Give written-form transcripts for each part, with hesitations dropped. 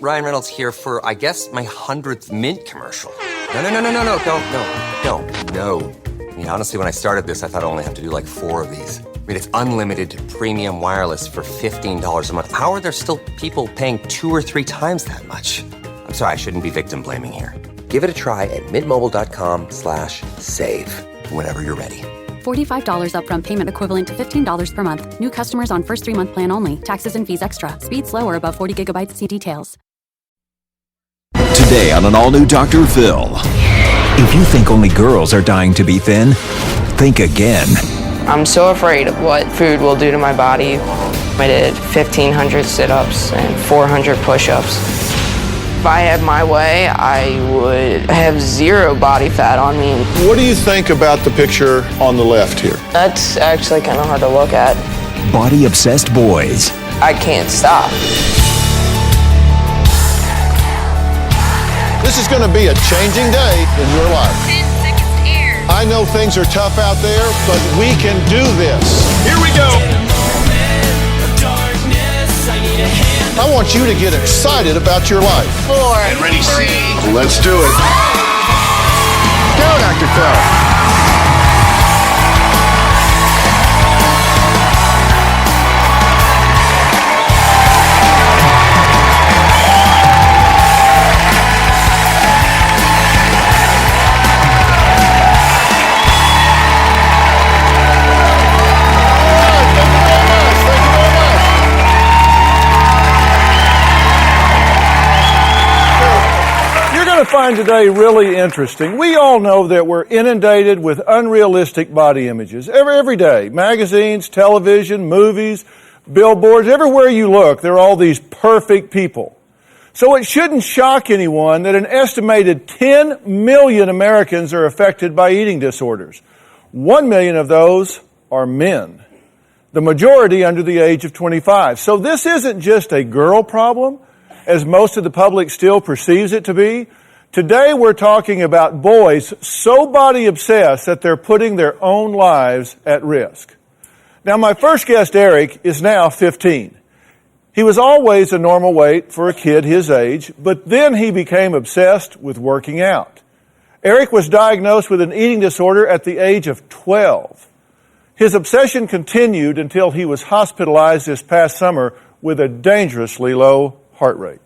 Ryan Reynolds here for, I guess, my 100th Mint commercial. No, don't. I mean, honestly, when I started this, I thought I only have to do like 4 of these. I mean, it's unlimited premium wireless for $15 a month. How are there still people paying 2 or 3 times that much? I'm sorry, I shouldn't be victim blaming here. Give it a try at mintmobile.com/save. Whenever you're ready. $45 upfront payment equivalent to $15 per month. New customers on first 3-month plan only. Taxes and fees extra. Speed slower above 40 gigabytes. See details. Today on an all-new Dr. Phil. If you think only girls are dying to be thin, think again. I'm so afraid of what food will do to my body. I did 1,500 sit-ups and 400 push-ups. If I had my way, I would have 0 body fat on me. What do you think about the picture on the left here? That's actually kind of hard to look at. Body-obsessed boys. I can't stop. This is going to be a changing day in your life. 10 seconds here. I know things are tough out there, but we can do this. Here we go. I want you to get excited about your life. 4. And ready, see. Let's do it. Go, Dr. Phil. Find today really interesting. We all know that we're inundated with unrealistic body images every day. Magazines, television, movies, billboards, everywhere you look, there are all these perfect people. So it shouldn't shock anyone that an estimated 10 million Americans are affected by eating disorders. 1 million of those are men, the majority under the age of 25. So this isn't just a girl problem, as most of the public still perceives it to be. Today we're talking about boys so body obsessed that they're putting their own lives at risk. Now my first guest, Eric, is now 15. He was always a normal weight for a kid his age, but then he became obsessed with working out. Eric was diagnosed with an eating disorder at the age of 12. His obsession continued until he was hospitalized this past summer with a dangerously low heart rate.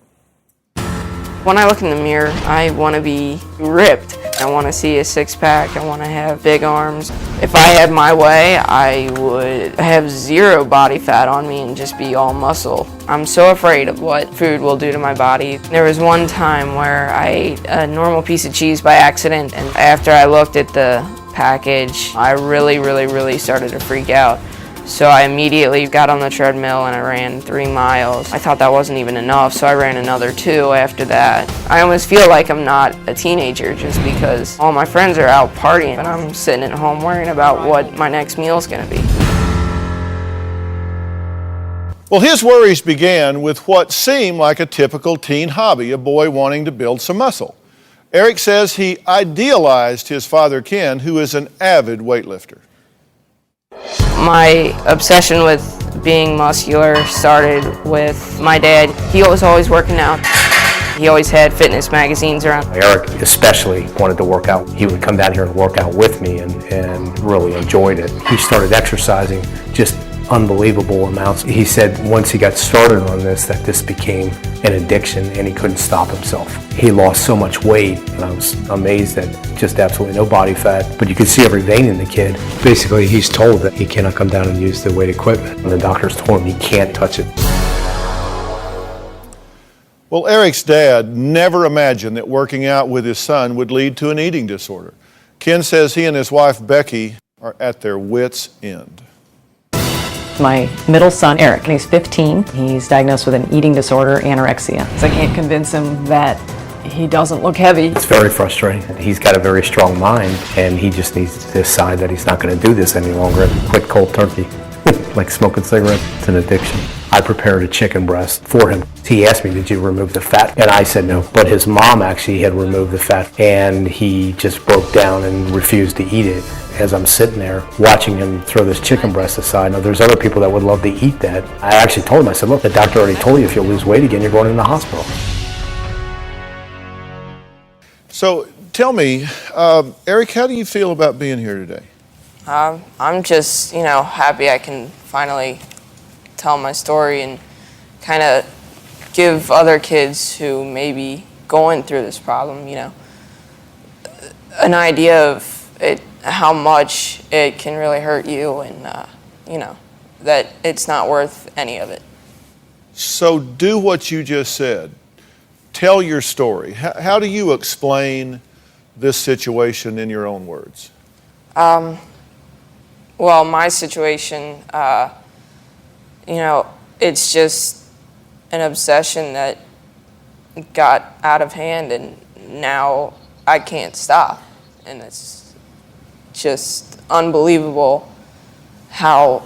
When I look in the mirror, I want to be ripped. I want to see a six-pack. I want to have big arms. If I had my way, I would have 0 body fat on me and just be all muscle. I'm so afraid of what food will do to my body. There was one time where I ate a normal piece of cheese by accident, and after I looked at the package, I really started to freak out. So I immediately got on the treadmill and I ran 3 miles. I thought that wasn't even enough, so I ran another 2 after that. I almost feel like I'm not a teenager just because all my friends are out partying and I'm sitting at home worrying about what my next meal is going to be. Well, his worries began with what seemed like a typical teen hobby, a boy wanting to build some muscle. Eric says he idealized his father, Ken, who is an avid weightlifter. My obsession with being muscular started with my dad. He was always working out. He always had fitness magazines around. Eric especially wanted to work out. He would come down here and work out with me and really enjoyed it. He started exercising just unbelievable amounts. He said once he got started on this that this became an addiction and he couldn't stop himself. He lost so much weight and I was amazed at just absolutely no body fat, but you could see every vein in the kid. Basically he's told that he cannot come down and use the weight equipment and the doctors told him he can't touch it. Well, Eric's dad never imagined that working out with his son would lead to an eating disorder. Ken says he and his wife Becky are at their wits' end. My middle son, Eric, he's 15. He's diagnosed with an eating disorder, anorexia. So I can't convince him that he doesn't look heavy. It's very frustrating. He's got a very strong mind and he just needs to decide that he's not going to do this any longer and quit cold turkey. Like smoking cigarettes, it's an addiction. I prepared a chicken breast for him. He asked me, did you remove the fat? And I said no, but his mom actually had removed the fat and he just broke down and refused to eat it. As I'm sitting there watching him throw this chicken breast aside, now there's other people that would love to eat that. I actually told him, I said, look, the doctor already told you if you lose weight again, you're going in the hospital. So tell me, Eric, how do you feel about being here today? I'm just, happy I can finally tell my story and kind of give other kids who may be going through this problem, an idea of how much it can really hurt you and, that it's not worth any of it. So do what you just said. Tell your story. How do you explain this situation in your own words? Well, my situation, it's just an obsession that got out of hand and now I can't stop. And it's just unbelievable how,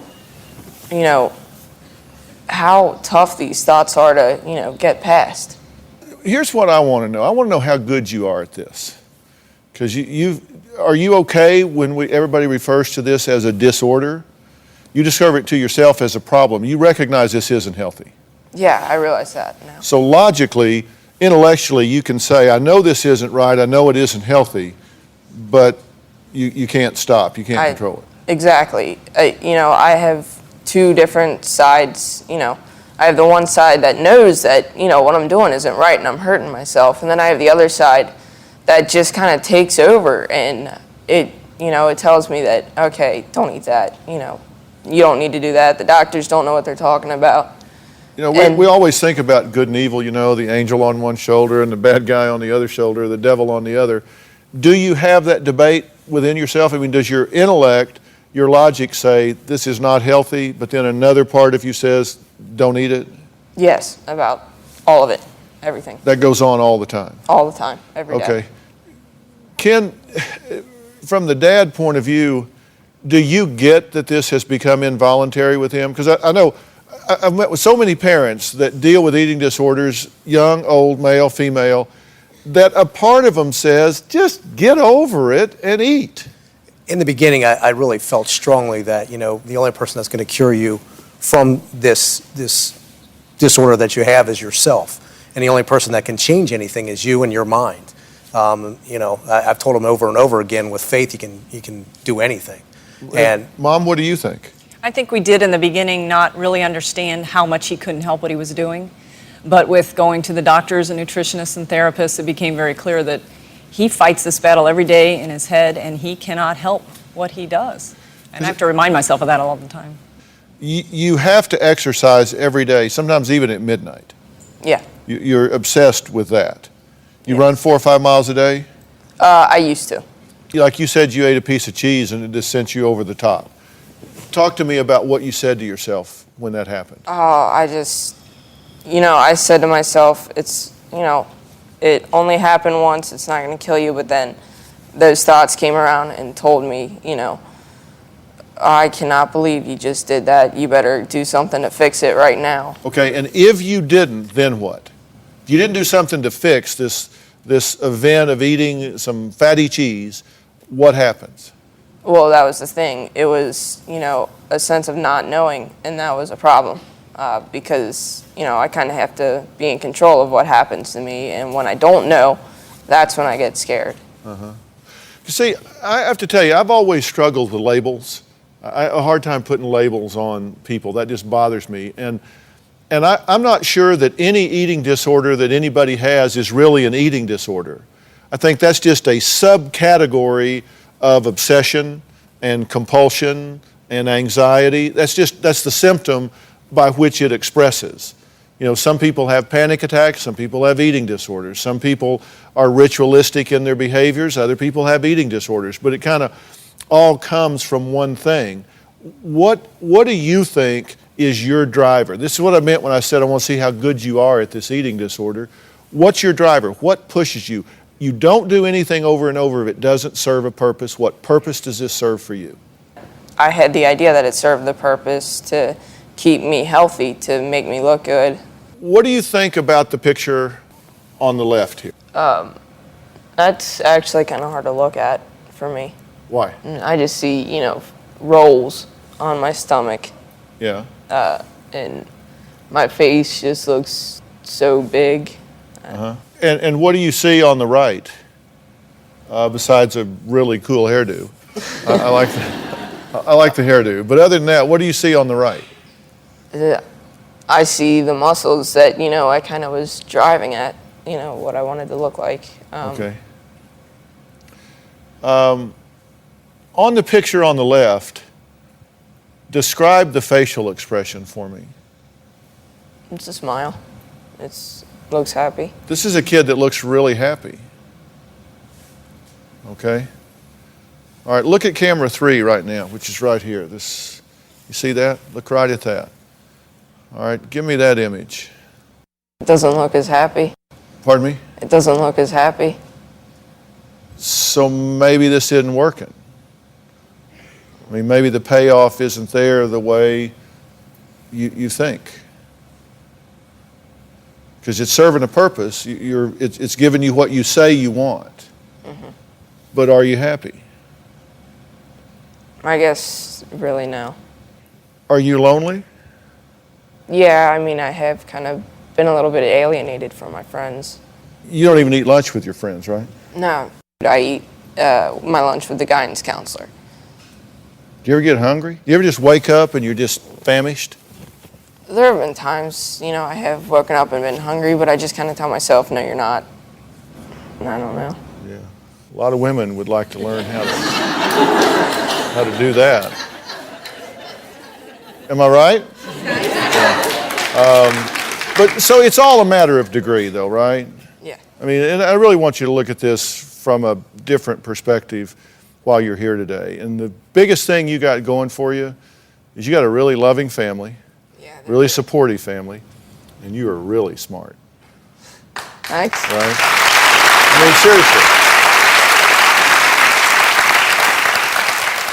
how tough these thoughts are to, get past. Here's what I want to know. I want to know how good you are at this. Because are you okay when everybody refers to this as a disorder? You discover it to yourself as a problem. You recognize this isn't healthy. Yeah, I realize that now. So logically, intellectually, you can say, I know this isn't right, I know it isn't healthy, but you can't stop, you can't control it. Exactly. I have two different sides, I have the one side that knows that, what I'm doing isn't right and I'm hurting myself. And then I have the other side that just kind of takes over and it tells me that, okay, don't eat that, you don't need to do that. The doctors don't know what they're talking about. We always think about good and evil, the angel on one shoulder and the bad guy on the other shoulder, the devil on the other. Do you have that debate within yourself? I mean, does your intellect, your logic say this is not healthy, but then another part of you says don't eat it? Yes, about all of it, everything. That goes on all the time? All the time, every day. Okay. Ken, from the dad point of view, do you get that this has become involuntary with him? Because I know I've met with so many parents that deal with eating disorders, young, old, male, female, that a part of them says, just get over it and eat. In the beginning, I really felt strongly that, the only person that's going to cure you from this disorder that you have is yourself. And the only person that can change anything is you and your mind. I've told him over and over again, with faith, you can do anything. And Mom, what do you think? I think we did in the beginning not really understand how much he couldn't help what he was doing. But with going to the doctors and nutritionists and therapists, it became very clear that he fights this battle every day in his head and he cannot help what he does. And I have to remind myself of that all the time. You have to exercise every day, sometimes even at midnight. Yeah. You're obsessed with that. You run 4 or 5 miles a day? I used to. Like you said, you ate a piece of cheese and it just sent you over the top. Talk to me about what you said to yourself when that happened. I just, I said to myself, it's, it only happened once, it's not going to kill you, but then those thoughts came around and told me, I cannot believe you just did that. You better do something to fix it right now. Okay, and if you didn't, then what? If you didn't do something to fix this event of eating some fatty cheese, what happens? Well, that was the thing. It was, a sense of not knowing, and that was a problem because, I kind of have to be in control of what happens to me, and when I don't know, that's when I get scared. Uh-huh. You see, I have to tell you, I've always struggled with labels. I have a hard time putting labels on people. That just bothers me. And I'm not sure that any eating disorder that anybody has is really an eating disorder. I think that's just a subcategory of obsession and compulsion and anxiety. That's the symptom by which it expresses. Some people have panic attacks, some people have eating disorders, some people are ritualistic in their behaviors, other people have eating disorders, but it kind of all comes from one thing. What do you think is your driver? This is what I meant when I said I want to see how good you are at this eating disorder. What's your driver? What pushes you? You don't do anything over and over if it doesn't serve a purpose. What purpose does this serve for you? I had the idea that it served the purpose to keep me healthy, to make me look good. What do you think about the picture on the left here? That's actually kind of hard to look at for me. Why? I just see, rolls on my stomach. Yeah. And my face just looks so big. Uh-huh. And what do you see on the right? besides a really cool hairdo. I like the hairdo. But other than that, what do you see on the right? I see the muscles that, I kind of was driving at, what I wanted to look like. Okay. On the picture on the left, describe the facial expression for me. It's a smile. Looks happy. This is a kid that looks really happy. Okay? All right, look at camera 3 right now, which is right here. You see that? Look right at that. All right, give me that image. It doesn't look as happy. Pardon me? It doesn't look as happy. So maybe this isn't working. I mean, maybe the payoff isn't there the way you think. Because it's serving a purpose. It's giving you what you say you want. Mm-hmm. But are you happy? I guess really no. Are you lonely? Yeah, I mean, I have kind of been a little bit alienated from my friends. You don't even eat lunch with your friends, right? No, I eat my lunch with the guidance counselor. Do you ever get hungry? Do you ever just wake up and you're just famished? There have been times, I have woken up and been hungry, but I just kind of tell myself, no, you're not. And I don't know. Yeah. A lot of women would like to learn how to do that. Am I right? Yeah. But so it's all a matter of degree, though, right? Yeah. I mean, and I really want you to look at this from a different perspective while you're here today. And the biggest thing you got going for you is you got a really loving family, really supportive family, and you are really smart. Thanks. Right? I mean, seriously.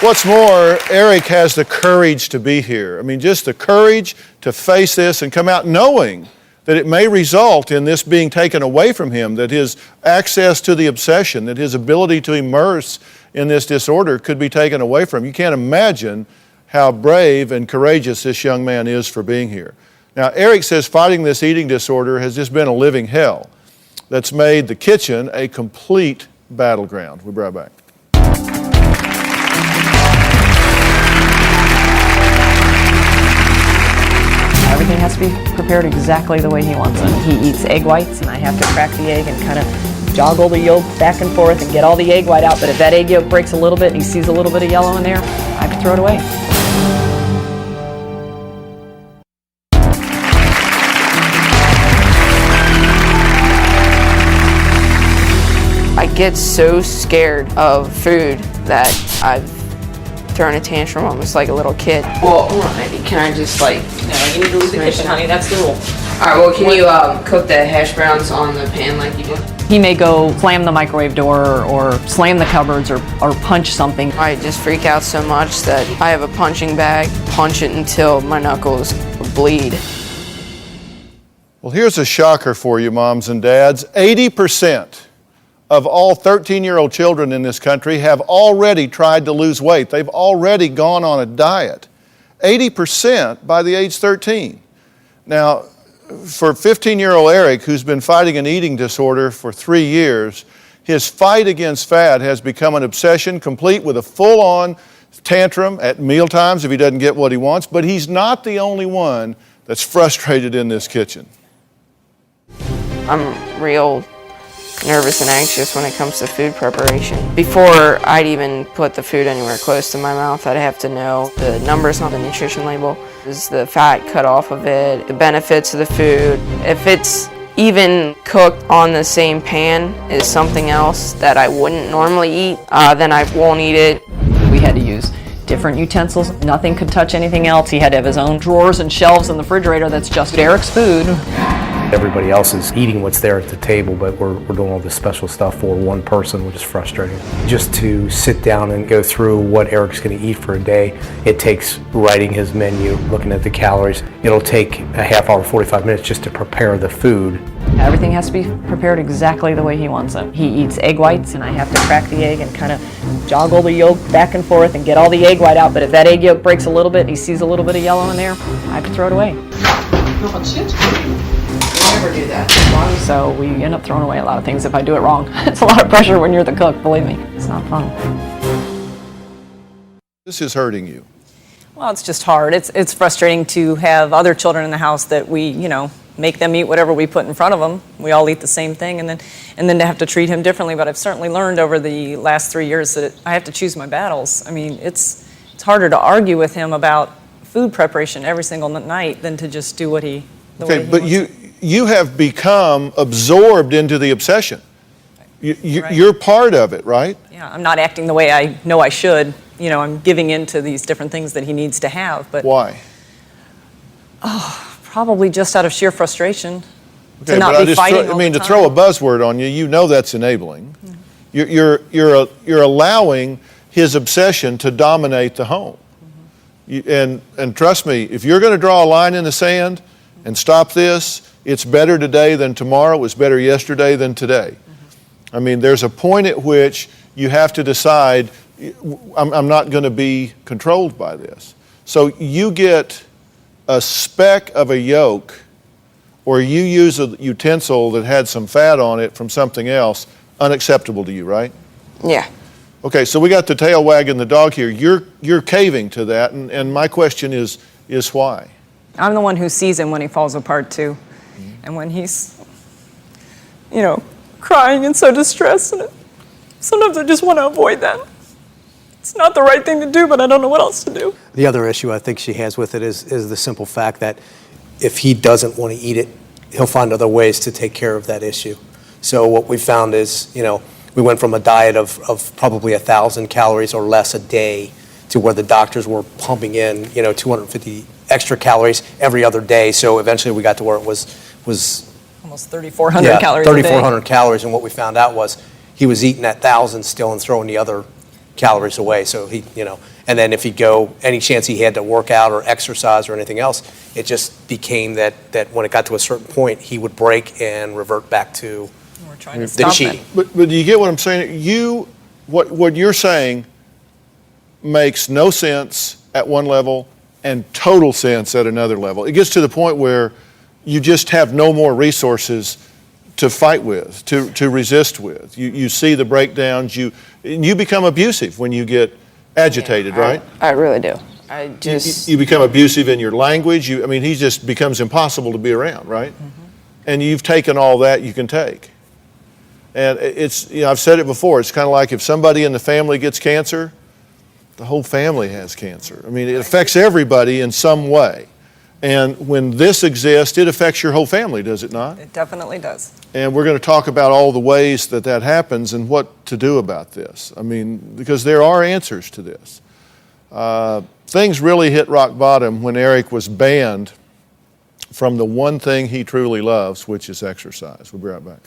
What's more, Eric has the courage to be here. I mean, just the courage to face this and come out knowing that it may result in this being taken away from him, that his access to the obsession, that his ability to immerse in this disorder could be taken away from him. You can't imagine how brave and courageous this young man is for being here. Now, Eric says fighting this eating disorder has just been a living hell that's made the kitchen a complete battleground. We'll be right back. Everything has to be prepared exactly the way he wants it. He eats egg whites, and I have to crack the egg and kind of joggle the yolk back and forth and get all the egg white out. But if that egg yolk breaks a little bit and he sees a little bit of yellow in there, I have to throw it away. I get so scared of food that I've thrown a tantrum almost like a little kid. Well, can I just No, you need to leave the kitchen, honey. That's the rule. All right, well, can you cook the hash browns on the pan like you did? He may go slam the microwave door or slam the cupboards or punch something. I just freak out so much that I have a punching bag, punch it until my knuckles bleed. Well, here's a shocker for you, moms and dads. 80% of all 13-year-old children in this country have already tried to lose weight. They've already gone on a diet. 80% by the age 13. Now, for 15-year-old Eric, who's been fighting an eating disorder for 3 years, his fight against fat has become an obsession, complete with a full-on tantrum at mealtimes if he doesn't get what he wants. But he's not the only one that's frustrated in this kitchen. I'm real nervous and anxious when it comes to food preparation. Before I'd even put the food anywhere close to my mouth, I'd have to know the numbers on the nutrition label. Is the fat cut off of it, the benefits of the food. If it's even cooked on the same pan as something else that I wouldn't normally eat, then I won't eat it. We had to use different utensils. Nothing could touch anything else. He had to have his own drawers and shelves in the refrigerator that's just Eric's food. Everybody else is eating what's there at the table, but we're doing all this special stuff for one person, which is frustrating. Just to sit down and go through what Eric's going to eat for a day, it takes writing his menu, looking at the calories. It'll take a half hour, 45 minutes just to prepare the food. Everything has to be prepared exactly the way he wants it. He eats egg whites, and I have to crack the egg and kind of joggle the yolk back and forth and get all the egg white out. But if that egg yolk breaks a little bit and he sees a little bit of yellow in there, I have to throw it away. never do that. So we end up throwing away a lot of things if I do it wrong. It's a lot of pressure when you're the cook, believe me. It's not fun. This is hurting you. Well, it's just hard. It's frustrating to have other children in the house that we, make them eat whatever we put in front of them. We all eat the same thing, and then to have to treat him differently. But I've certainly learned over the last 3 years that I have to choose my battles. I mean, it's harder to argue with him about food preparation every single night than to just do what he. Okay, but you have become absorbed into the obsession. You're part of it, right? Yeah, I'm not acting the way I know I should. I'm giving in to these different things that he needs to have. But why? Probably just out of sheer frustration. Okay, to not but be fighting all the to time. throw a buzzword on you, that's enabling. Mm-hmm. You're allowing his obsession to dominate the home. Mm-hmm. And trust me, if you're going to draw a line in the sand and stop this, it's better today than tomorrow. It's better yesterday than today. Mm-hmm. I mean, there's a point at which you have to decide, I'm not going to be controlled by this. So you get a speck of a yolk, or you use a utensil that had some fat on it from something else, unacceptable to you, right? Yeah. Okay, so we got the tail wagging the dog here. You're caving to that, and my question is why? I'm the one who sees him when he falls apart too, and when he's, crying and so distressed, and sometimes I just want to avoid that. It's not the right thing to do, but I don't know what else to do. The other issue I think she has with it is the simple fact that if he doesn't want to eat it, he'll find other ways to take care of that issue. So what we found is, we went from a diet of probably 1,000 calories or less a day to where the doctors were pumping in, 250 extra calories every other day. So eventually we got to where it was almost 3,400 calories a day. 3,400 calories, and what we found out was he was eating that 1,000 still and throwing the other calories away. So he, and then if he'd go, any chance he had to work out or exercise or anything else, it just became that when it got to a certain point, he would break and revert back to We're trying to the stop cheating. it. But do you get what I'm saying? What you're saying makes no sense at one level and total sense at another level. It gets to the point where you just have no more resources to fight with, to resist with. You see the breakdowns, you become abusive when you get agitated, right? I really do. You become abusive in your language. He just becomes impossible to be around, right? Mm-hmm. And you've taken all that you can take. And it's, I've said it before, it's kind of like if somebody in the family gets cancer, the whole family has cancer. It affects everybody in some way. And when this exists, it affects your whole family, does it not? It definitely does. And we're going to talk about all the ways that happens and what to do about this. Because there are answers to this. Things really hit rock bottom when Eric was banned from the one thing he truly loves, which is exercise. We'll be right back.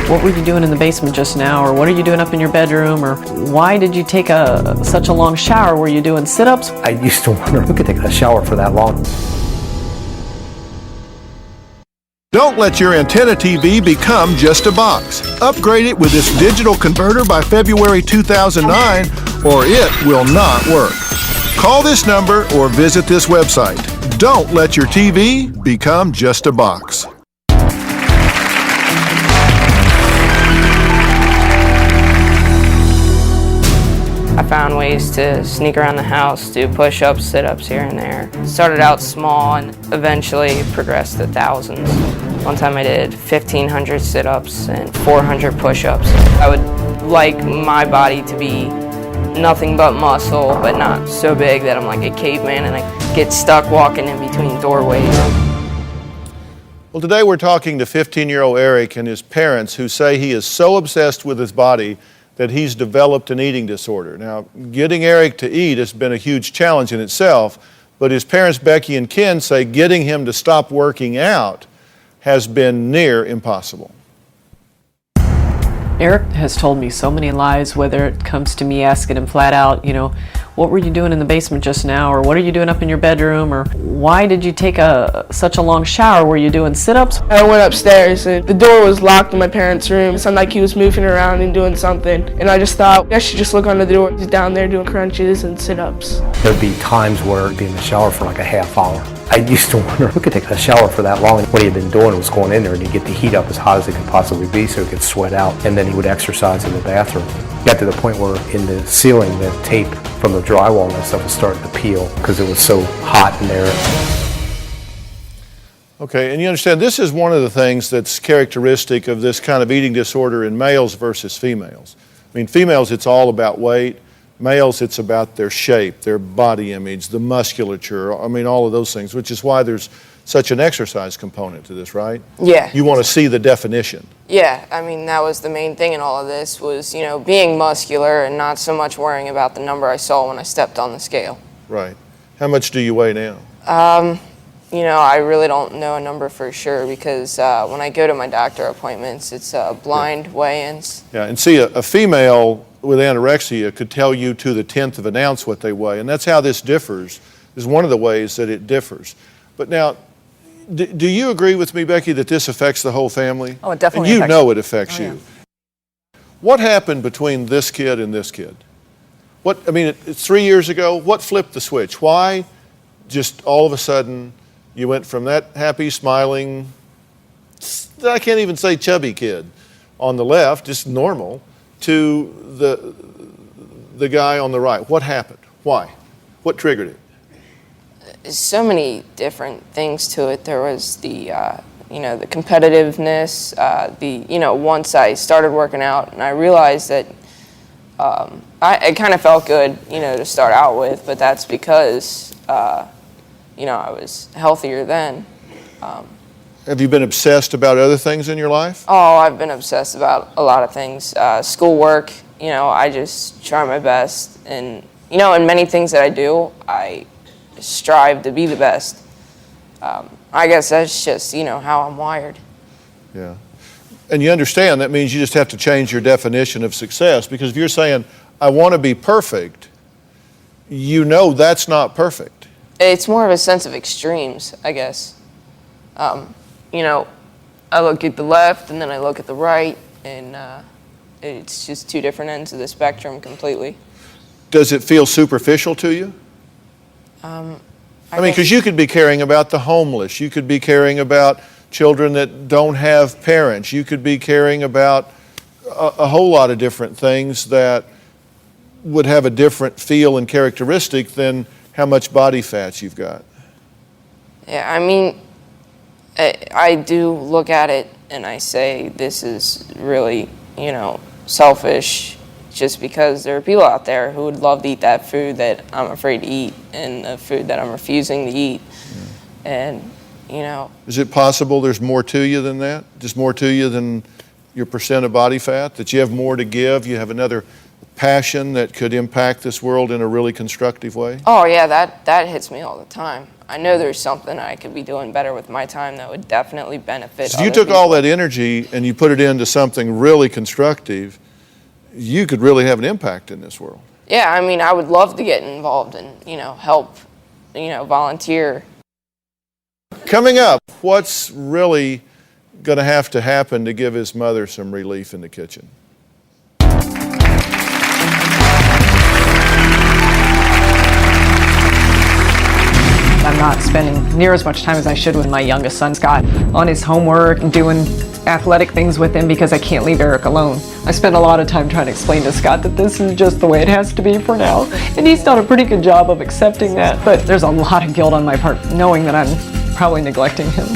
What were you doing in the basement just now, or what are you doing up in your bedroom, or why did you take such a long shower? Were you doing sit-ups? I used to wonder who could take a shower for that long. Don't let your antenna TV become just a box. Upgrade it with this digital converter by February 2009, or it will not work. Call this number or visit this website. Don't let your TV become just a box. I found ways to sneak around the house, do push-ups, sit-ups here and there. Started out small and eventually progressed to thousands. One time I did 1,500 sit-ups and 400 push-ups. I would like my body to be nothing but muscle, but not so big that I'm like a caveman and I get stuck walking in between doorways. Well, today we're talking to 15-year-old Eric and his parents who say he is so obsessed with his body that he's developed an eating disorder. Now, getting Eric to eat has been a huge challenge in itself, but his parents, Becky and Ken, say getting him to stop working out has been near impossible. Eric has told me so many lies, whether it comes to me asking him flat out, what were you doing in the basement just now, or what are you doing up in your bedroom, or why did you take such a long shower? Were you doing sit-ups? I went upstairs and the door was locked in my parents' room. It sounded like he was moving around and doing something, and I just thought I should just look under the door. He's down there doing crunches and sit-ups. There'd be times where I'd be in the shower for like a half hour. I used to wonder who could take a shower for that long. What he had been doing was going in there and he'd get the heat up as hot as it could possibly be so he could sweat out, and then he would exercise in the bathroom. Got to the point where in the ceiling the tape from the drywall and that stuff was starting to peel because it was so hot in there. Okay, and you understand this is one of the things that's characteristic of this kind of eating disorder in males versus females. I mean, females, it's all about weight. Males, it's about their shape, their body image, the musculature, I mean, all of those things, which is why there's such an exercise component to this, right? Yeah. You want to see the definition. Yeah, I mean, that was the main thing in all of this was, being muscular and not so much worrying about the number I saw when I stepped on the scale. Right. How much do you weigh now? I really don't know a number for sure because when I go to my doctor appointments, it's blind weigh-ins. Yeah, and see, a female with anorexia could tell you to the 10th of an ounce what they weigh, and that's how this differs, is one of the ways that it differs. But now, do you agree with me, Becky, that this affects the whole family? Oh, it definitely and you affects know it affects Oh, you. yeah. What happened between this kid and this kid? It's 3 years ago. What flipped the switch? Why just all of a sudden you went from that happy, smiling, I can't even say chubby kid on the left, just normal, to the guy on the right? What happened? Why? What triggered it? So many different things to it. There was the competitiveness, once I started working out and I realized that it kind of felt good, to start out with, but that's because, I was healthier then. Have you been obsessed about other things in your life? Oh, I've been obsessed about a lot of things. Schoolwork, I just try my best. And, in many things that I do, I strive to be the best. I guess that's just, how I'm wired. Yeah. And you understand that means you just have to change your definition of success, because if you're saying, I want to be perfect, that's not perfect. It's more of a sense of extremes, I guess. I look at the left and then I look at the right, and it's just two different ends of the spectrum completely. Does it feel superficial to you? Because you could be caring about the homeless. You could be caring about children that don't have parents. You could be caring about a whole lot of different things that would have a different feel and characteristic than how much body fat you've got. Yeah, I do look at it and I say this is really, selfish, just because there are people out there who would love to eat that food that I'm afraid to eat and the food that I'm refusing to eat. Yeah. And, Is it possible there's more to you than that? Just more to you than your percent of body fat? That you have more to give? You have another passion that could impact this world in a really constructive way? Oh, yeah, that hits me all the time. I know there's something I could be doing better with my time that would definitely benefit So if you other took people. all that energy and you put it into something really constructive, you could really have an impact in this world. Yeah, I would love to get involved and, help, volunteer. Coming up, what's really going to have to happen to give his mother some relief in the kitchen? I'm not spending near as much time as I should with my youngest son, Scott, on his homework and doing athletic things with him because I can't leave Eric alone. I spend a lot of time trying to explain to Scott that this is just the way it has to be for now, and he's done a pretty good job of accepting that, but there's a lot of guilt on my part knowing that I'm probably neglecting him.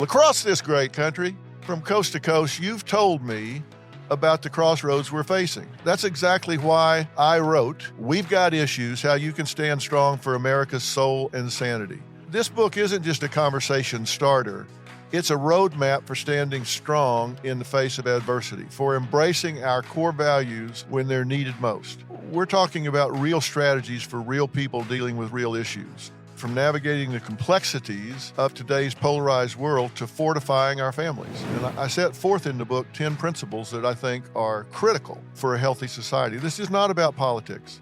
Across this great country, from coast to coast, you've told me about the crossroads we're facing. That's exactly why I wrote We've Got Issues, How You Can Stand Strong for America's Soul and Sanity. This book isn't just a conversation starter. It's a roadmap for standing strong in the face of adversity, for embracing our core values when they're needed most. We're talking about real strategies for real people dealing with real issues. from navigating the complexities of today's polarized world to fortifying our families. And I set forth in the book 10 principles that I think are critical for a healthy society. This is not about politics.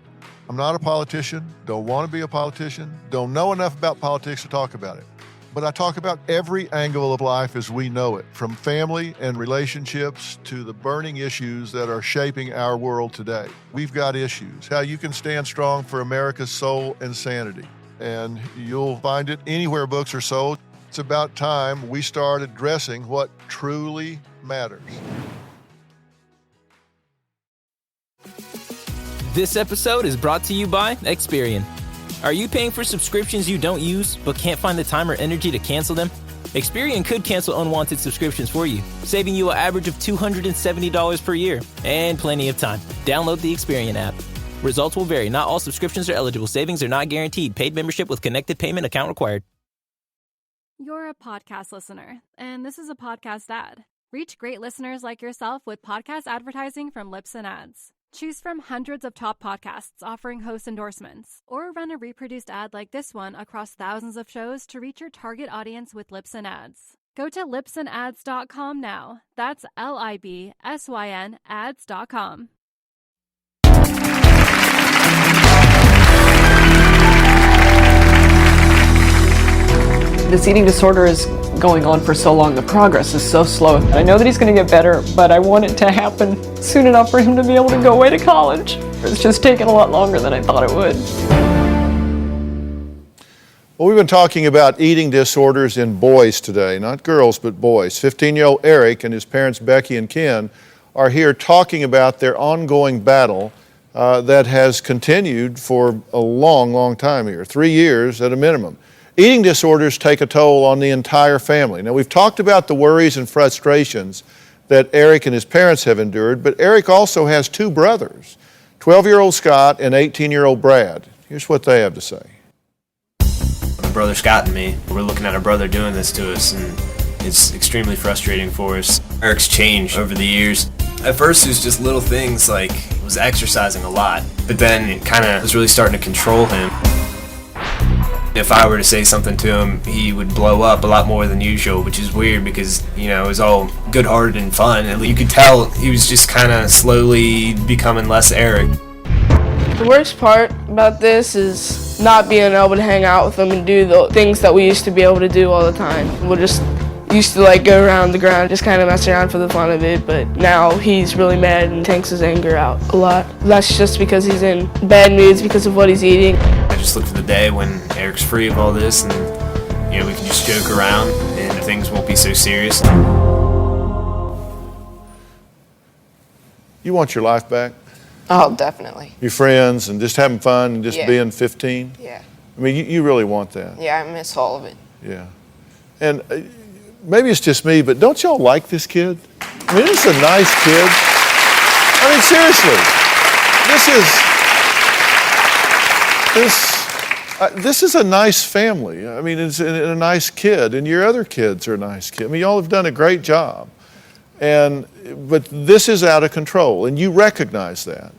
I'm not a politician, don't want to be a politician, don't know enough about politics to talk about it. But I talk about every angle of life as we know it, from family and relationships to the burning issues that are shaping our world today. We've got issues, how you can stand strong for America's soul and sanity. And you'll find it anywhere books are sold. It's about time we start addressing what truly matters. This episode is brought to you by Experian. Are you paying for subscriptions you don't use but can't find the time or energy to cancel them? Experian could cancel unwanted subscriptions for you, saving you an average of $270 per year and plenty of time. Download the Experian app. Results will vary. Not all subscriptions are eligible. Savings are not guaranteed. Paid membership with connected payment account required. You're a podcast listener, and this is a podcast ad. Reach great listeners like yourself with podcast advertising from Lips and Ads. Choose from hundreds of top podcasts offering host endorsements, or run a reproduced ad like this one across thousands of shows to reach your target audience with Lips and Ads. Go to lipsandads.com now. That's LIBSYN ads.com. This eating disorder is going on for so long. The progress is so slow. I know that he's going to get better, but I want it to happen soon enough for him to be able to go away to college. It's just taken a lot longer than I thought it would. Well, we've been talking about eating disorders in boys today, not girls, but boys. 15-year-old Eric and his parents Becky and Ken are here talking about their ongoing battle that has continued for a long, long time here, 3 years at a minimum. Eating disorders take a toll on the entire family. Now, we've talked about the worries and frustrations that Eric and his parents have endured, but Eric also has two brothers, 12-year-old Scott and 18-year-old Brad. Here's what they have to say. My brother Scott and me, we're looking at our brother doing this to us, and it's extremely frustrating for us. Eric's changed over the years. At first, it was just little things like he was exercising a lot, but then it kind of was really starting to control him. If I were to say something to him, he would blow up a lot more than usual, which is weird because, you know, it was all good-hearted and fun. And you could tell he was just kind of slowly becoming less Eric. The worst part about this is not being able to hang out with him and do the things that we used to be able to do all the time. We'll just used to like go around the ground, just kind of mess around for the fun of it, but now he's really mad and takes his anger out a lot. That's just because he's in bad moods because of what he's eating. I just look for the day when Eric's free of all this and, you know, we can just joke around and things won't be so serious. You want your life back? Oh, definitely. Your friends and just having fun and just being 15? Yeah. I mean, you really want that. Yeah, I miss all of it. Yeah. And maybe it's just me, but don't y'all like this kid? I mean, this is a nice kid. I mean, seriously. This is a nice family. I mean, it's a nice kid, and your other kids are a nice kid. I mean, y'all have done a great job. But this is out of control, and you recognize that.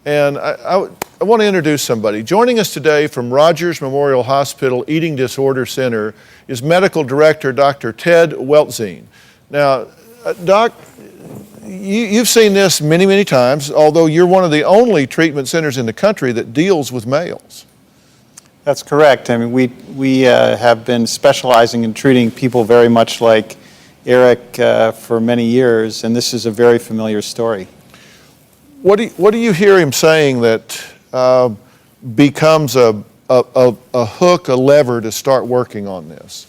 And I want to introduce somebody. Joining us today from Rogers Memorial Hospital Eating Disorder Center is Medical Director Dr. Ted Weltzine. Now, Doc, you've seen this many, many times, although you're one of the only treatment centers in the country that deals with males. That's correct. I mean, we have been specializing in treating people very much like Eric for many years, and this is a very familiar story. What do you hear him saying that becomes a hook, a lever to start working on this?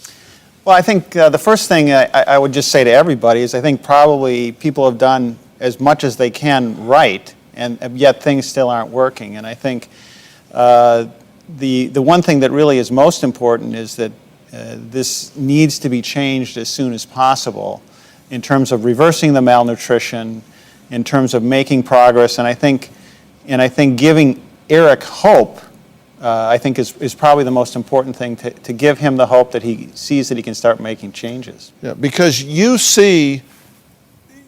Well, I think the first thing I would just say to everybody is I think probably people have done as much as they can right, and yet things still aren't working. And I think the one thing that really is most important is that this needs to be changed as soon as possible in terms of reversing the malnutrition, in terms of making progress, and I think giving Eric hope, I think is probably the most important thing, to give him the hope that he sees that he can start making changes. Yeah, because you see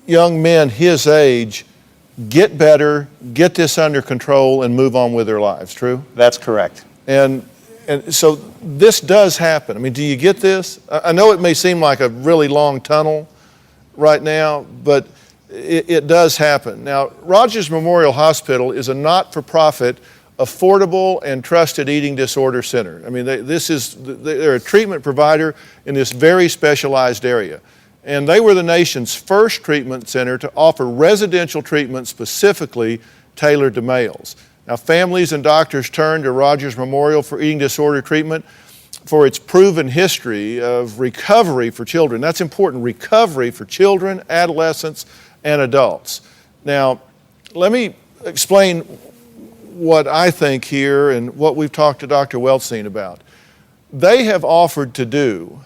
young men his age get better, get this under control, and move on with their lives, true? That's correct. And And so this does happen. I mean, do you get this? I know it may seem like a really long tunnel right now, but it does happen. Now, Rogers Memorial Hospital is a not-for-profit, affordable and trusted eating disorder center. I mean, they're a treatment provider in this very specialized area. And they were the nation's first treatment center to offer residential treatment specifically tailored to males. Now, families and doctors turn to Rogers Memorial for eating disorder treatment for its proven history of recovery for children. That's important, recovery for children, adolescents, and adults. Now, let me explain what I think here and what we've talked to Dr. Weltzine about. They have offered to do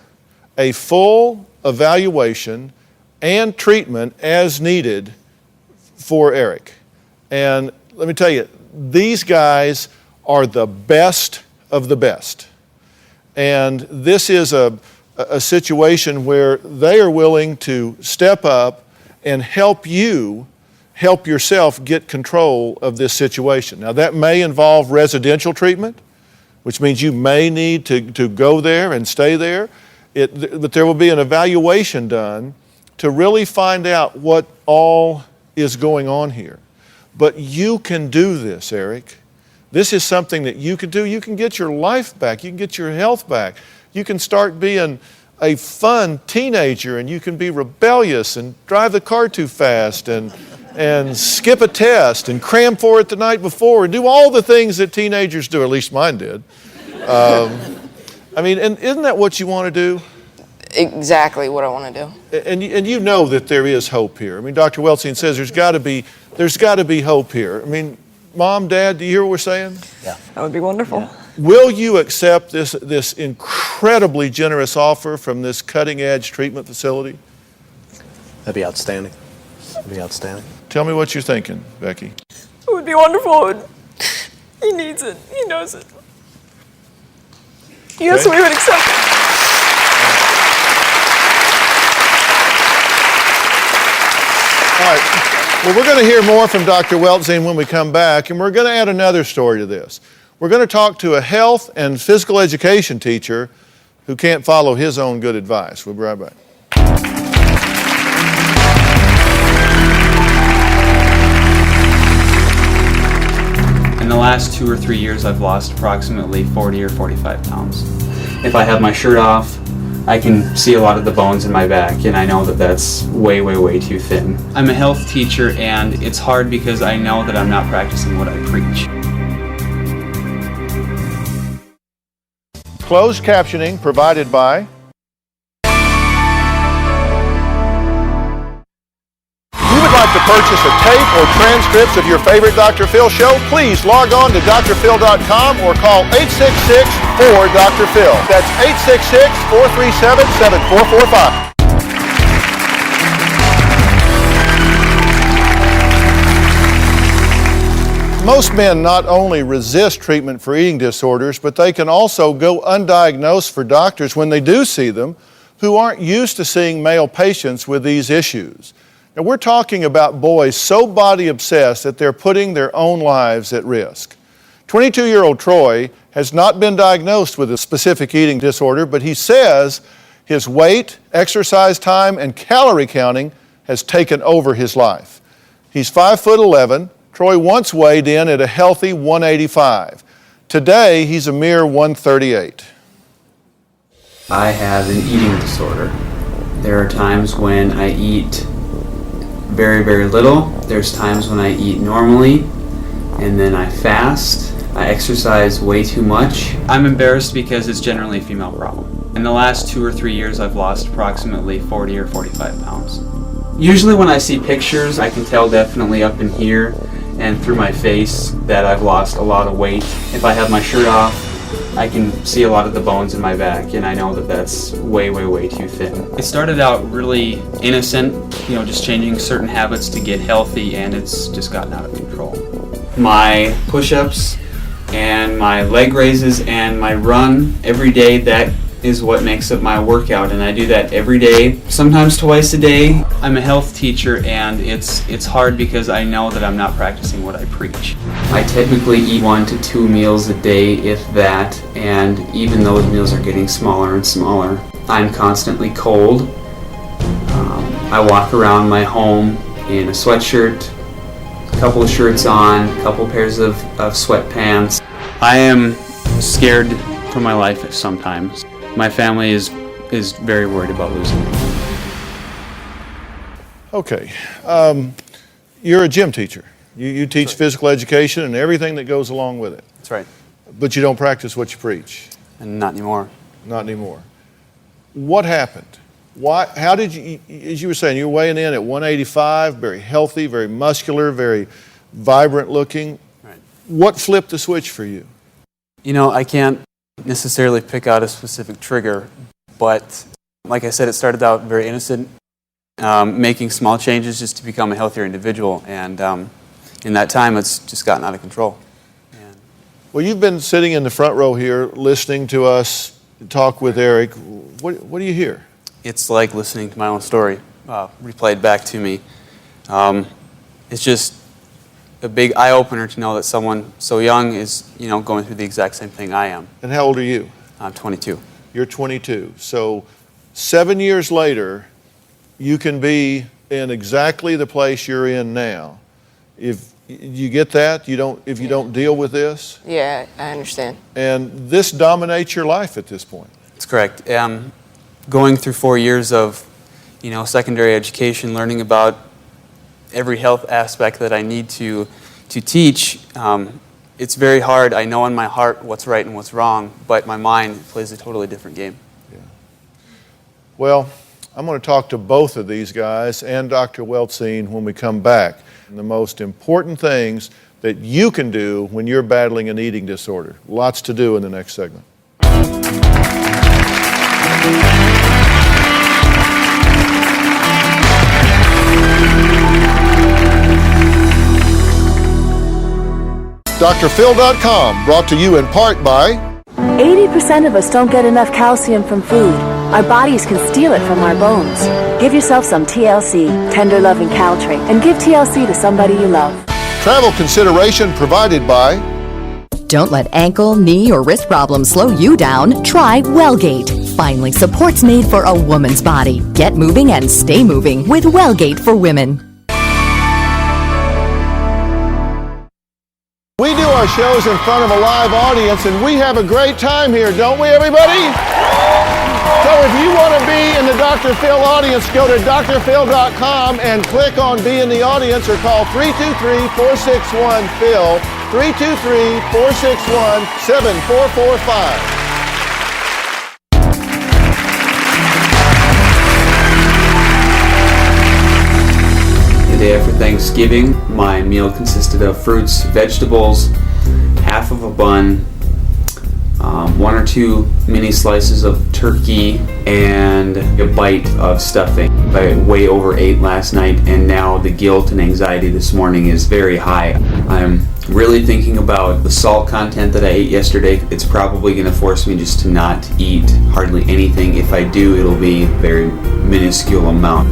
a full evaluation and treatment as needed for Eric. And let me tell you, these guys are the best of the best. And this is a situation where they are willing to step up and help you help yourself get control of this situation. Now, that may involve residential treatment, which means you may need to go there and stay there. But there will be an evaluation done to really find out what all is going on here. But you can do this, Eric. This is something that you can do. You can get your life back. You can get your health back. You can start being a fun teenager, and you can be rebellious and drive the car too fast and skip a test and cram for it the night before and do all the things that teenagers do, or at least mine did. I mean, and isn't that what you want to do? Exactly what I want to do. And you know that there is hope here. I mean, Dr. Weltzine says there's got to be hope here. I mean, Mom, Dad, do you hear what we're saying? Yeah. That would be wonderful. Yeah. Will you accept this incredibly generous offer from this cutting-edge treatment facility? That'd be outstanding. That'd be outstanding. Tell me what you're thinking, Becky. It would be wonderful. He needs it. He knows it. Yes, we would accept it. All right. Well, we're going to hear more from Dr. Weltzine when we come back, and we're going to add another story to this. We're going to talk to a health and physical education teacher who can't follow his own good advice. We'll be right back. In the last 2 or 3 years, I've lost approximately 40 or 45 pounds. If I have my shirt off, I can see a lot of the bones in my back, and I know that that's way, way, way too thin. I'm a health teacher, and it's hard because I know that I'm not practicing what I preach. Closed captioning provided by like to purchase a tape or transcripts of your favorite Dr. Phil show, please log on to drphil.com or call 866-4-DR-PHIL. That's 866-437-7445. Most men not only resist treatment for eating disorders, but they can also go undiagnosed for doctors when they do see them who aren't used to seeing male patients with these issues. Now, we're talking about boys so body obsessed that they're putting their own lives at risk. 22-year-old Troy has not been diagnosed with a specific eating disorder, but he says his weight, exercise time, and calorie counting has taken over his life. He's 5'11". Troy once weighed in at a healthy 185. Today, he's a mere 138. I have an eating disorder. There are times when I eat very, very little. There's times when I eat normally, and then I fast. I exercise way too much. I'm embarrassed because it's generally a female problem. In the last 2 or 3 years, I've lost approximately 40 or 45 pounds. Usually when I see pictures, I can tell definitely up in here and through my face that I've lost a lot of weight. If I have my shirt off, I can see a lot of the bones in my back, and I know that that's way, way, way too thin. It started out really innocent, just changing certain habits to get healthy, and it's just gotten out of control. My push-ups and my leg raises and my run every day, that is what makes up my workout, and I do that every day, sometimes twice a day. I'm a health teacher, and it's hard because I know that I'm not practicing what I preach. I typically eat 1 to 2 meals a day, if that, and even those meals are getting smaller and smaller. I'm constantly cold. I walk around my home in a sweatshirt, a couple of shirts on, a couple pairs of sweatpants. I am scared for my life sometimes. My family is very worried about losing me. Okay. You're a gym teacher. You teach physical education and everything that goes along with it. That's right. But you don't practice what you preach. And not anymore. Not anymore. What happened? Why? How did you, as you were saying, you were weighing in at 185, very healthy, very muscular, very vibrant looking. Right. What flipped the switch for you? You know, I can't necessarily pick out a specific trigger, but like I said, it started out very innocent, making small changes just to become a healthier individual, and in that time it's just gotten out of control. Well, you've been sitting in the front row here listening to us talk with Eric. What do you hear? It's like listening to my own story replayed back to me. It's just a big eye-opener to know that someone so young is, going through the exact same thing I am. And how old are you? I'm 22. You're 22. So 7 years later, you can be in exactly the place you're in now. If you get that, if you don't deal with this. Yeah, I understand. And this dominates your life at this point. That's correct. Going through 4 years of, secondary education, learning about every health aspect that I need to teach, it's very hard. I know in my heart what's right and what's wrong, but my mind plays a totally different game. Yeah. Well, I'm going to talk to both of these guys and Dr. Weltzine when we come back. And the most important things that you can do when you're battling an eating disorder. Lots to do in the next segment. DrPhil.com, brought to you in part by 80% of us don't get enough calcium from food. Our bodies can steal it from our bones. Give yourself some TLC, Tender Loving Caltrate, and give TLC to somebody you love. Travel consideration provided by Don't let ankle, knee, or wrist problems slow you down. Try Wellgate. Finally, support's made for a woman's body. Get moving and stay moving with Wellgate for Women. We do our shows in front of a live audience, and we have a great time here, don't we, everybody? So if you want to be in the Dr. Phil audience, go to drphil.com and click on Be in the Audience or call 323-461-PHIL, 323-461-7445. The day after Thanksgiving, my meal consisted of fruits, vegetables, half of a bun, 1 or 2 mini slices of turkey, and a bite of stuffing. I way overate last night, and now the guilt and anxiety this morning is very high. I'm really thinking about the salt content that I ate yesterday. It's probably going to force me just to not eat hardly anything. If I do, it'll be a very minuscule amount.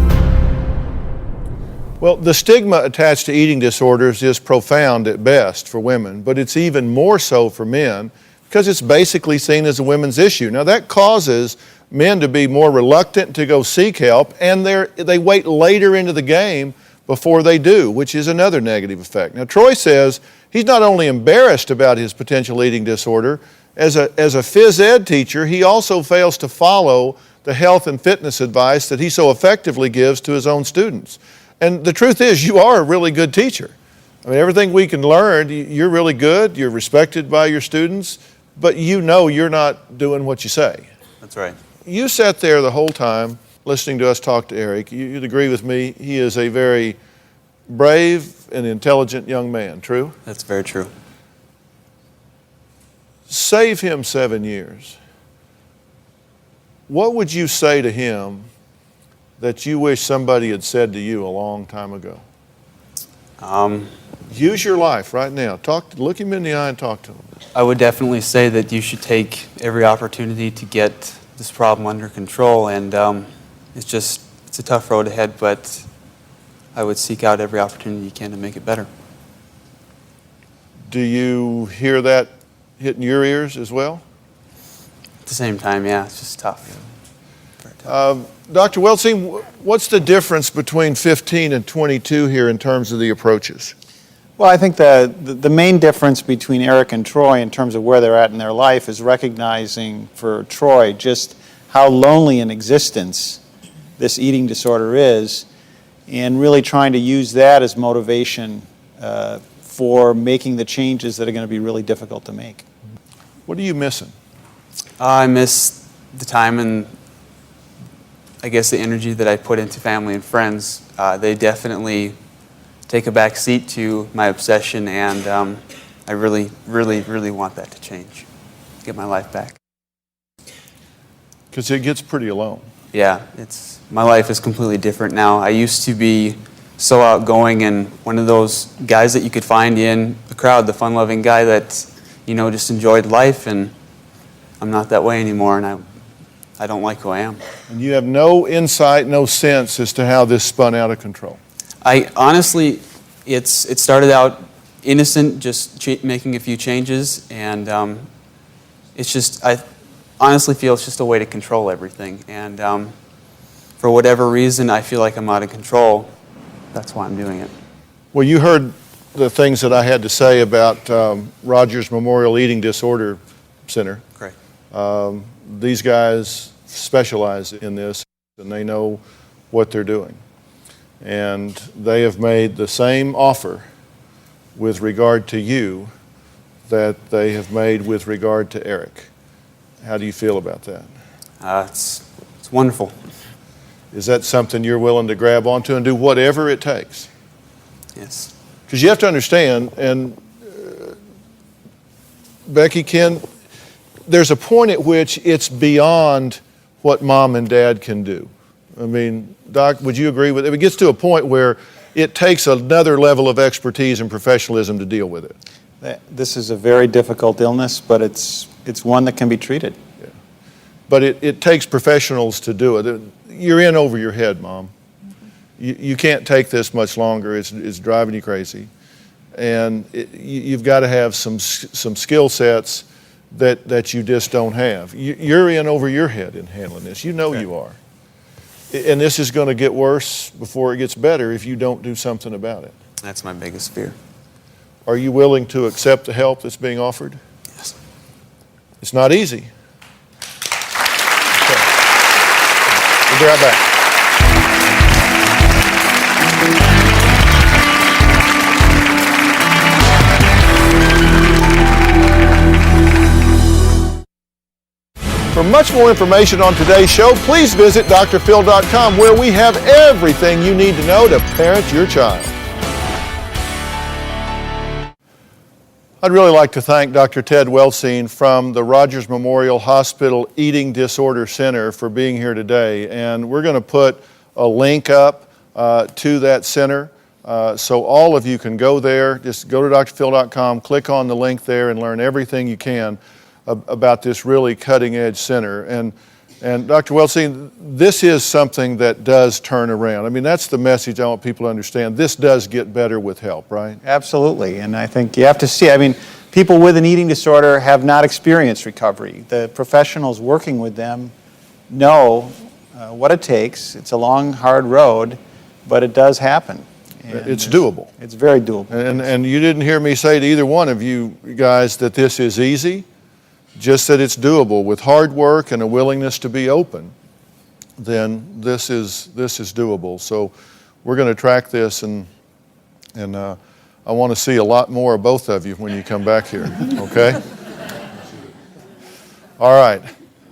Well, the stigma attached to eating disorders is profound at best for women, but it's even more so for men because it's basically seen as a women's issue. Now, that causes men to be more reluctant to go seek help, and they wait later into the game before they do, which is another negative effect. Now, Troy says he's not only embarrassed about his potential eating disorder, as a phys ed teacher, he also fails to follow the health and fitness advice that he so effectively gives to his own students. And the truth is, you are a really good teacher. I mean, everything we can learn, you're really good, you're respected by your students, but you know you're not doing what you say. That's right. You sat there the whole time listening to us talk to Eric. You'd agree with me, he is a very brave and intelligent young man, true? That's very true. Save him 7 years. What would you say to him that you wish somebody had said to you a long time ago? Use your life right now. Look him in the eye and talk to him. I would definitely say that you should take every opportunity to get this problem under control, and it's a tough road ahead, but I would seek out every opportunity you can to make it better. Do you hear that hitting your ears as well? At the same time, yeah, it's just tough. Dr. Weltsing, what's the difference between 15 and 22 here in terms of the approaches? Well, I think the main difference between Eric and Troy in terms of where they're at in their life is recognizing for Troy just how lonely an existence this eating disorder is, and really trying to use that as motivation for making the changes that are going to be really difficult to make. What are you missing? I miss the time and I guess the energy that I put into family and friends. They definitely take a back seat to my obsession, and I really, really, really want that to change, get my life back. Because it gets pretty alone. Yeah, my life is completely different now. I used to be so outgoing and one of those guys that you could find in the crowd, the fun-loving guy that, just enjoyed life, and I'm not that way anymore, and I don't like who I am. And you have no insight, no sense as to how this spun out of control. I honestly, it started out innocent, just making a few changes, and I honestly feel it's just a way to control everything. And for whatever reason, I feel like I'm out of control. That's why I'm doing it. Well, you heard the things that I had to say about Rogers Memorial Eating Disorder Center. Great. These guys specialize in this, and they know what they're doing. And they have made the same offer with regard to you that they have made with regard to Eric. How do you feel about that? It's wonderful. Is that something you're willing to grab onto and do whatever it takes? Yes. Because you have to understand, and Becky, Ken, there's a point at which it's beyond what mom and dad can do. I mean, Doc, would you agree with it? It gets to a point where it takes another level of expertise and professionalism to deal with it. This is a very difficult illness, but it's one that can be treated. Yeah. But it takes professionals to do it. You're in over your head, Mom. You can't take this much longer. It's driving you crazy. And you've got to have some skill sets that you just don't have. You're in over your head in handling this. You know you are. And this is going to get worse before it gets better if you don't do something about it. That's my biggest fear. Are you willing to accept the help that's being offered? Yes. It's not easy. Okay. We'll be right back. For much more information on today's show, please visit drphil.com, where we have everything you need to know to parent your child. I'd really like to thank Dr. Ted Weltsing from the Rogers Memorial Hospital Eating Disorder Center for being here today. And we're going to put a link up to that center so all of you can go there. Just go to drphil.com, click on the link there, and learn everything you can about this really cutting-edge center. And Dr. Weltsing, this is something that does turn around. I mean, that's the message I want people to understand. This does get better with help, right? Absolutely, and I think you have to see, people with an eating disorder have not experienced recovery. The professionals working with them know what it takes. It's a long, hard road, but it does happen. It's doable. It's very doable. And you didn't hear me say to either one of you guys that this is easy. Just that it's doable. With hard work and a willingness to be open, then this is doable. So we're going to track this, and I want to see a lot more of both of you when you come back here, okay? All right.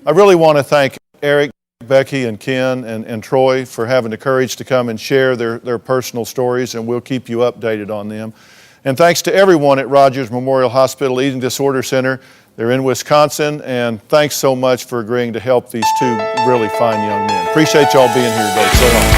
I really want to thank Eric, Becky, and Ken, and Troy for having the courage to come and share their personal stories, and we'll keep you updated on them. And thanks to everyone at Rogers Memorial Hospital Eating Disorder Center. They're in Wisconsin, and thanks so much for agreeing to help these two really fine young men. Appreciate y'all being here today. So long.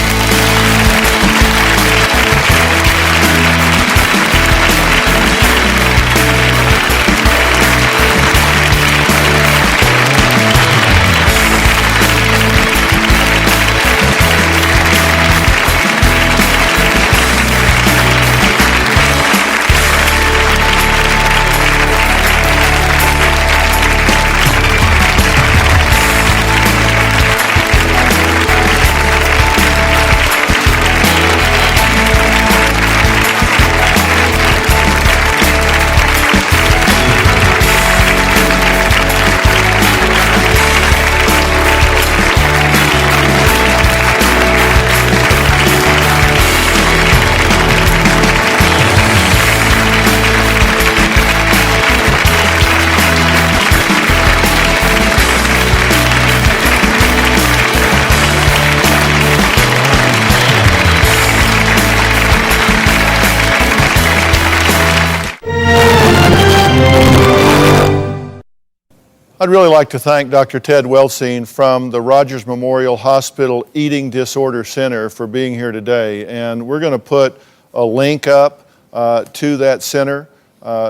I'd really like to thank Dr. Ted Welsing from the Rogers Memorial Hospital Eating Disorder Center for being here today. And we're going to put a link up to that center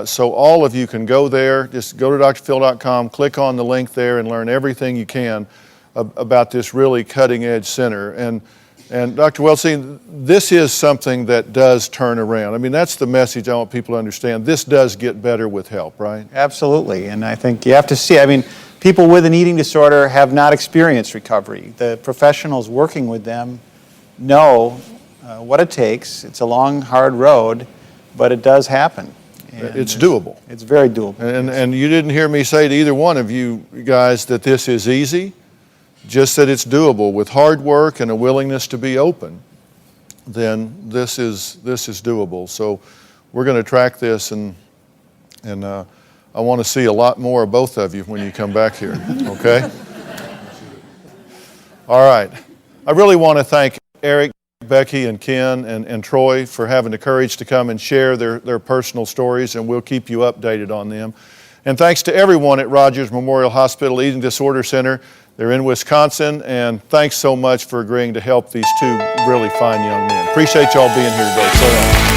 so all of you can go there. Just go to drphil.com, click on the link there, and learn everything you can about this really cutting-edge center. And Dr. Welsing, this is something that does turn around. I mean, that's the message I want people to understand. This does get better with help, right? Absolutely, and I think you have to see, I mean, people with an eating disorder have not experienced recovery. The professionals working with them know what it takes. It's a long, hard road, but it does happen. And it's doable. It's very doable. And you didn't hear me say to either one of you guys that this is easy. Just that it's doable. With hard work and a willingness to be open, then this is doable. So we're going to track this, and I want to see a lot more of both of you when you come back here, okay? All right. I really want to thank Eric, Becky, and Ken, and Troy for having the courage to come and share their personal stories, and we'll keep you updated on them. And thanks to everyone at Rogers Memorial Hospital Eating Disorder Center. They're in Wisconsin, and thanks so much for agreeing to help these two really fine young men. Appreciate y'all being here today. So long.